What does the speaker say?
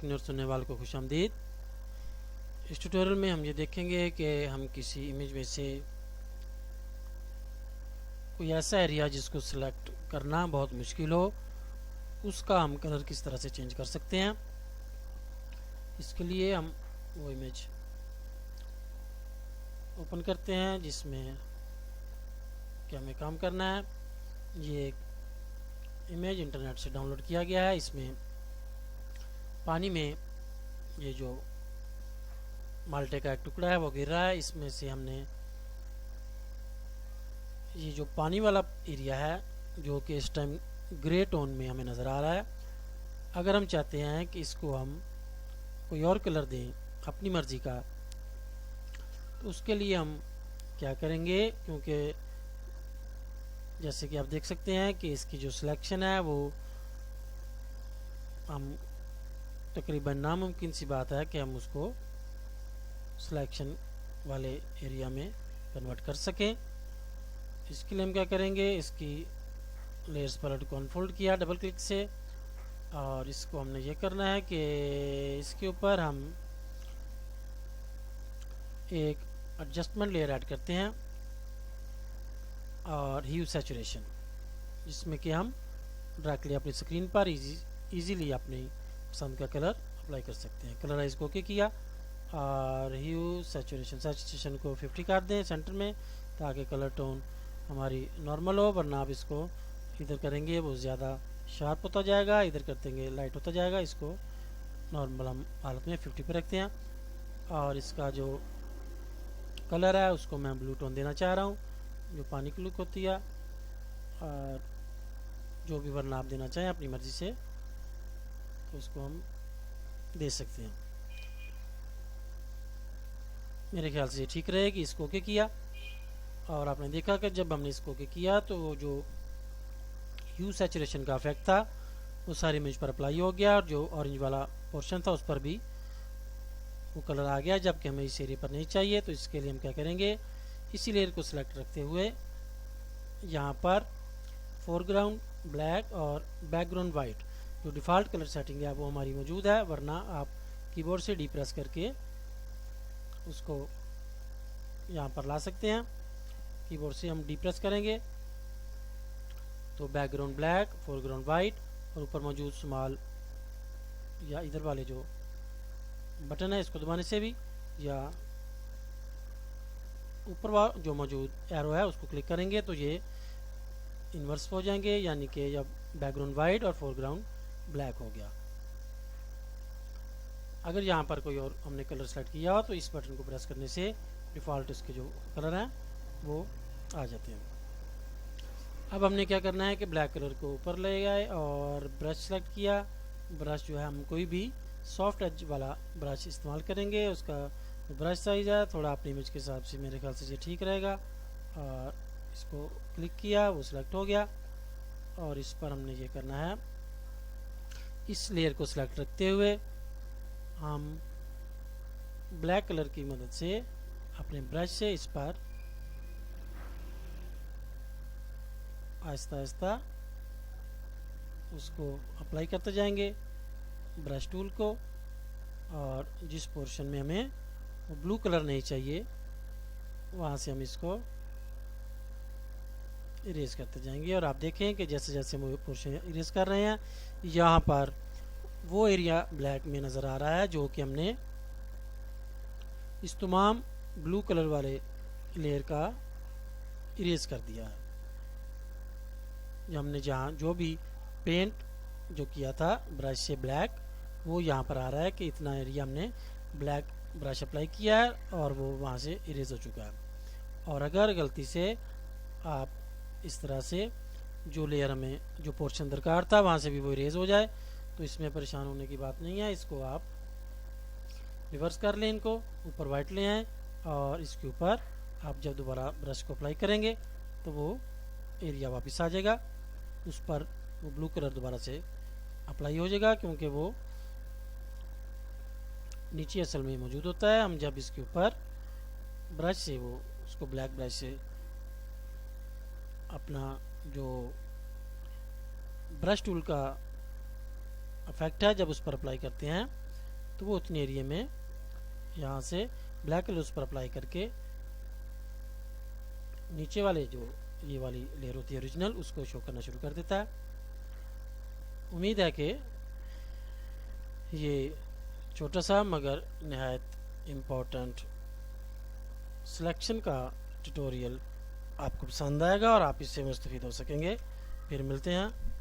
और सुनने वालों को खुशामदीद। इस ट्यूटोरियल में हम ये देखेंगे कि हम किसी इमेज में से कोई ऐसा एरिया जिसको सिलेक्ट करना बहुत मुश्किल हो, उसका हम कलर किस तरह से चेंज कर सकते हैं। इसके लिए हम वो इमेज ओपन करते हैं जिसमें क्या हमें काम करना है। ये एक इमेज इंटरनेट से डाउनलोड किया गया है। इसमें पानी में ये जो माल्टे का एक टुकड़ा है वो गिर रहा है। इसमें से हमने ये जो पानी वाला एरिया है जो कि इस टाइम ग्रे टोन में हमें नज़र आ रहा है, अगर हम चाहते हैं कि इसको हम कोई और कलर दें अपनी मर्ज़ी का, तो उसके लिए हम क्या करेंगे, क्योंकि जैसे कि आप देख सकते हैं कि इसकी जो सिलेक्शन है वो हम तकरीबन नामुमकिन सी बात है कि हम उसको सिलेक्शन वाले एरिया में कन्वर्ट कर सकें। इसके लिए हम क्या करेंगे, इसकी लेयर्स पैलेट को अनफोल्ड किया डबल क्लिक से, और इसको हमने ये करना है कि इसके ऊपर हम एक एडजस्टमेंट लेयर ऐड करते हैं और ह्यू सैचुरेशन, जिसमें कि हम डायरेक्टली अपनी स्क्रीन पर इजीली अपनी पसंद का कलर अप्लाई कर सकते हैं। कलराइज को ओके किया और ह्यू सैचुरेशन को 50 कर दें सेंटर में, ताकि कलर टोन हमारी नॉर्मल हो, वरना आप इसको इधर करेंगे वो ज़्यादा शार्प होता जाएगा, इधर कर देंगे लाइट होता जाएगा। इसको नॉर्मल हम हालत में 50 पे रखते हैं और इसका जो कलर है उसको मैं ब्लू टोन देना चाह रहा हूँ, जो पानी की लुक होती है, और जो भी वरना आप देना चाहें अपनी मर्ज़ी से तो उसको हम दे सकते हैं। मेरे ख्याल से ये ठीक रहेगी। इसको ओके किया और आपने देखा कि जब हमने इसको ओके किया तो जो ह्यू सैचुरेशन का इफेक्ट था वो सारी इमेज पर अप्लाई हो गया, और जो ऑरेंज वाला पोर्शन था उस पर भी वो कलर आ गया, जबकि हमें इस एरिया पर नहीं चाहिए। तो इसके लिए हम क्या करेंगे, इसी लेयर को सिलेक्ट रखते हुए यहाँ पर फोरग्राउंड ब्लैक और बैकग्राउंड वाइट जो डिफ़ॉल्ट कलर सेटिंग है वो हमारी मौजूद है, वरना आप कीबोर्ड से डी प्रेस करके उसको यहाँ पर ला सकते हैं। कीबोर्ड से हम डी प्रेस करेंगे तो बैकग्राउंड ब्लैक, फोरग्राउंड वाइट और ऊपर मौजूद स्मॉल या इधर वाले जो बटन है इसको दबाने से भी, या ऊपर जो मौजूद एरो है उसको क्लिक करेंगे तो ये इन्वर्स हो जाएंगे, यानी कि जब बैकग्राउंड वाइट और फोरग्राउंड ब्लैक हो गया। अगर यहाँ पर कोई और हमने कलर सेलेक्ट किया हो तो इस बटन को प्रेस करने से डिफ़ॉल्ट इसके जो कलर हैं वो आ जाते हैं। अब हमने क्या करना है कि ब्लैक कलर को ऊपर ले गए और ब्रश सेलेक्ट किया। ब्रश जो है हम कोई भी सॉफ्ट एज वाला ब्रश इस्तेमाल करेंगे, उसका ब्रश साइज है थोड़ा अपनी इमेज के हिसाब से मेरे ख्याल से ये ठीक रहेगा। और इसको क्लिक किया, वो सिलेक्ट हो गया, और इस पर हमने ये करना है, इस लेयर को सिलेक्ट रखते हुए हम ब्लैक कलर की मदद से अपने ब्रश से इस पर आहिस्ता आहिस्ता उसको अप्लाई करते जाएंगे ब्रश टूल को, और जिस पोर्शन में हमें वो ब्लू कलर नहीं चाहिए वहाँ से हम इसको इरेज करते जाएंगे। और आप देखें कि जैसे जैसे हम वो पोर्शन इरेज कर रहे हैं यहाँ पर वो एरिया ब्लैक में नज़र आ रहा है जो कि हमने इस तमाम ब्लू कलर वाले लेयर का इरेज कर दिया है। हमने जहाँ जो भी पेंट जो किया था ब्रश से ब्लैक, वो यहाँ पर आ रहा है कि इतना एरिया हमने ब्लैक ब्रश अप्लाई किया है और वो वहाँ से इरेज हो चुका है। और अगर गलती से आप इस तरह से जो लेयर हमें जो पोर्शन दरकार था वहाँ से भी वो इरेज हो जाए तो इसमें परेशान होने की बात नहीं है। इसको आप रिवर्स कर लें, इनको ऊपर वाइट ले आएँ और इसके ऊपर आप जब दोबारा ब्रश को अप्लाई करेंगे तो वो एरिया वापस आ जाएगा, उस पर वो ब्लू कलर दोबारा से अप्लाई हो जाएगा, क्योंकि वो नीचे असल में मौजूद होता है। हम जब इसके ऊपर ब्रश से वो उसको ब्लैक ब्रश से अपना जो ब्रश टूल का इफेक्ट है जब उस पर अप्लाई करते हैं तो वो उतनी एरिया में यहाँ से ब्लैक कलर उस पर अप्लाई करके नीचे वाले जो ये वाली लेयर होती है ओरिजिनल, उसको शो करना शुरू कर देता है। उम्मीद है कि ये छोटा सा मगर नहायत इम्पोर्टेंट सिलेक्शन का ट्यूटोरियल आपको पसंद आएगा और आप इससे मुस्तफ़ीद हो सकेंगे। फिर मिलते हैं।